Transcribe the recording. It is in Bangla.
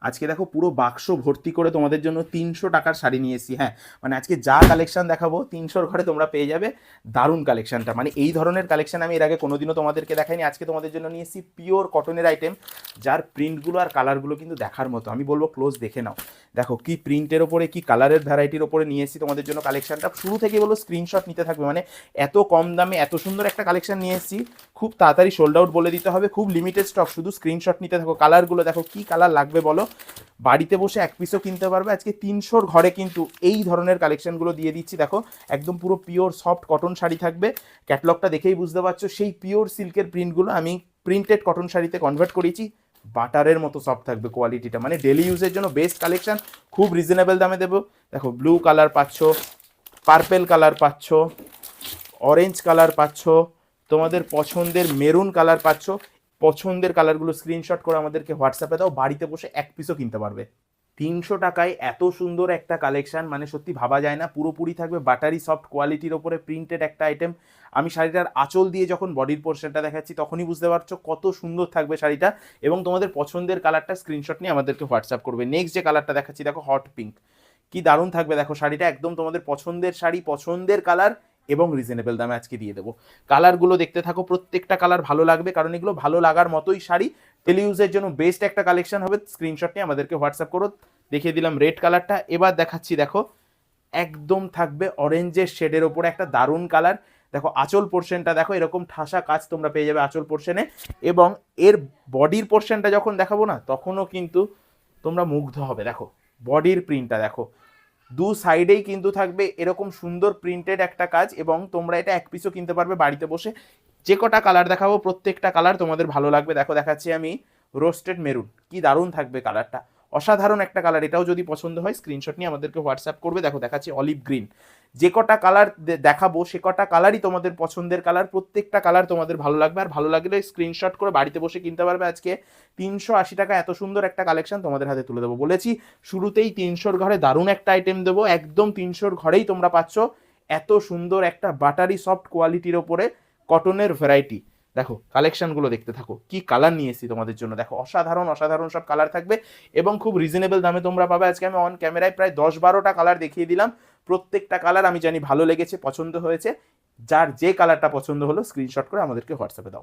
আজকে দেখো পুরো বাক্স ভর্তি করে তোমাদের জন্য 300 টাকার শাড়ি নিয়ে এসেছি। হ্যাঁ, মানে আজকে যা কালেকশন দেখাবো 300-র ঘরে তোমরা পেয়ে যাবে দারুণ কালেকশনটা। মানে এই ধরনের কালেকশন আমি এর আগে কোনোদিনও তোমাদেরকে দেখাইনি। আজকে তোমাদের জন্য নিয়ে এসেছি পিওর কটনের আইটেম, যার প্রিন্টগুলো আর কালারগুলো কিন্তু দেখার মতো। আমি বলবো ক্লোজ দেখে নাও। দেখো কি প্রিন্টের ওপরে, কি কালারের ভ্যারাইটির ওপরে নিয়ে এসেছি তোমাদের জন্য কালেকশনটা। শুরু থেকে বলো স্ক্রিনশট নিতে থাকবে, মানে এত কম দামে এত সুন্দর একটা কালেকশন নিয়ে এসেছি। খুব তাড়াতাড়ি সোল্ড আউট বলে দিতে হবে, খুব লিমিটেড স্টক, শুধু স্ক্রিনশট নিতে থাকো। কালারগুলো দেখো কি কালার লাগবে বলো, বাড়িতে বসে এক পিসও কিনতে পারবে। আজকে 300-র ঘরে কিন্তু এই ধরনের কালেকশনগুলো দিয়ে দিচ্ছি। দেখো একদম পুরো পিওর সফট কটন শাড়ি থাকবে। ক্যাটলগটা দেখেই বুঝতে পারছো সেই পিওর সিল্কের প্রিন্টগুলো আমি প্রিন্টেড কটন শাড়িতে কনভার্ট করেছি। বাটারের মতো সফট থাকবে কোয়ালিটিটা, মানে ডেলি ইউজের জন্য বেস্ট কালেকশন, খুব রিজনেবল দামে দেবো। দেখো ব্লু কালার পাচ্ছ, পার্পেল কালার পাচ্ছ, অরেঞ্জ কালার পাচ্ছ, তোমাদের পছন্দের মেরুন কালার পাচ্ছ। পছন্দের কালারগুলো স্ক্রিনশট করে আমাদেরকে হোয়াটসঅ্যাপে দাও, বাড়িতে বসে এক পিসও কিনতে পারবে। 300 টাকায় এত সুন্দর একটা কালেকশন মানে সত্যি ভাবা যায় না। পুরোপুরি থাকবে বাটারি সফট কোয়ালিটির ওপরে প্রিন্টেড একটা আইটেম। আমি শাড়িটার আঁচল দিয়ে যখন বডির পোর্শনটা দেখাচ্ছি তখনই বুঝতে পারছো কত সুন্দর থাকবে শাড়িটা। এবং তোমাদের পছন্দের কালারটা স্ক্রিনশট নিয়ে আমাদেরকে হোয়াটসঅ্যাপ করবে। নেক্সট যে কালারটা দেখাচ্ছি দেখো হট পিঙ্ক, কি দারুণ থাকবে দেখো শাড়িটা। একদম তোমাদের পছন্দের শাড়ি, পছন্দের কালার এবং রিজনেবল দামে আজকে দিয়ে দেবো। কালারগুলো দেখতে থাকো, প্রত্যেকটা কালার ভালো লাগবে, কারণ এগুলো ভালো লাগার মতোই শাড়ি। ডেলি ইউজের জন্য বেস্ট একটা কালেকশন হবে। স্ক্রিনশট নিয়ে আমাদেরকে হোয়াটসঅ্যাপ করো। দেখিয়ে দিলাম রেড কালারটা, এবার দেখাচ্ছি দেখো একদম থাকবে অরেঞ্জের শেডের ওপরে একটা দারুণ কালার। দেখো আঁচল পোর্শনটা দেখো, এরকম ঠাসা কাজ তোমরা পেয়ে যাবে আঁচল পোর্শনে। এবং এর বডির পোর্শনটা যখন দেখাবো না তখনও কিন্তু তোমরা মুগ্ধ হবে। দেখো বডির প্রিন্টটা দেখো, দু সাইডেই কিন্তু থাকবে এরকম সুন্দর প্রিন্টেড একটা কাজ। এবং তোমরা এটা এক পিসও কিনতে পারবে বাড়িতে বসে। যে কটা কালার দেখাবো প্রত্যেকটা কালার তোমাদের ভালো লাগবে। দেখো দেখাচ্ছি আমি রোস্টেড মেরুন, কি দারুণ থাকবে কালারটা, অসাধারণ একটা কালার। এটাও যদি পছন্দ হয় স্ক্রিনশট নিয়ে আমাদেরকে হোয়াটসঅ্যাপ করবে। দেখো দেখাচ্ছি অলিভ গ্রিন। যে কটা কালার দেখাবো সে কটা কালারই তোমাদের পছন্দের কালার, প্রত্যেকটা কালার তোমাদের ভালো লাগবে। আর ভালো লাগলে স্ক্রিনশট করে বাড়িতে বসে কিনতে পারবে। আজকে 380 টাকা এত সুন্দর একটা কালেকশন তোমাদের হাতে তুলে দেবো। বলেছি শুরুতেই 300-র ঘরে দারুণ একটা আইটেম দেবো, একদম 300-র ঘরেই তোমরা পাচ্ছ এত সুন্দর একটা বাটারি সফট কোয়ালিটির ওপরে কটনের ভ্যারাইটি। দেখো কালেকশনগুলো দেখতে থাকো, কি কালার নিয়ে এসেছি তোমাদের জন্য। দেখো অসাধারণ অসাধারণ সব কালার থাকবে এবং খুব রিজনেবল দামে তোমরা পাবে। আজকে আমি অন ক্যামেরায় প্রায় 10-12টা কালার দেখিয়ে দিলাম। প্রত্যেকটা কালার আমি জানি ভালো লেগেছে, পছন্দ হয়েছে। যার যে কালারটা পছন্দ হলো স্ক্রিনশট করে আমাদেরকে হোয়াটসঅ্যাপে দাও।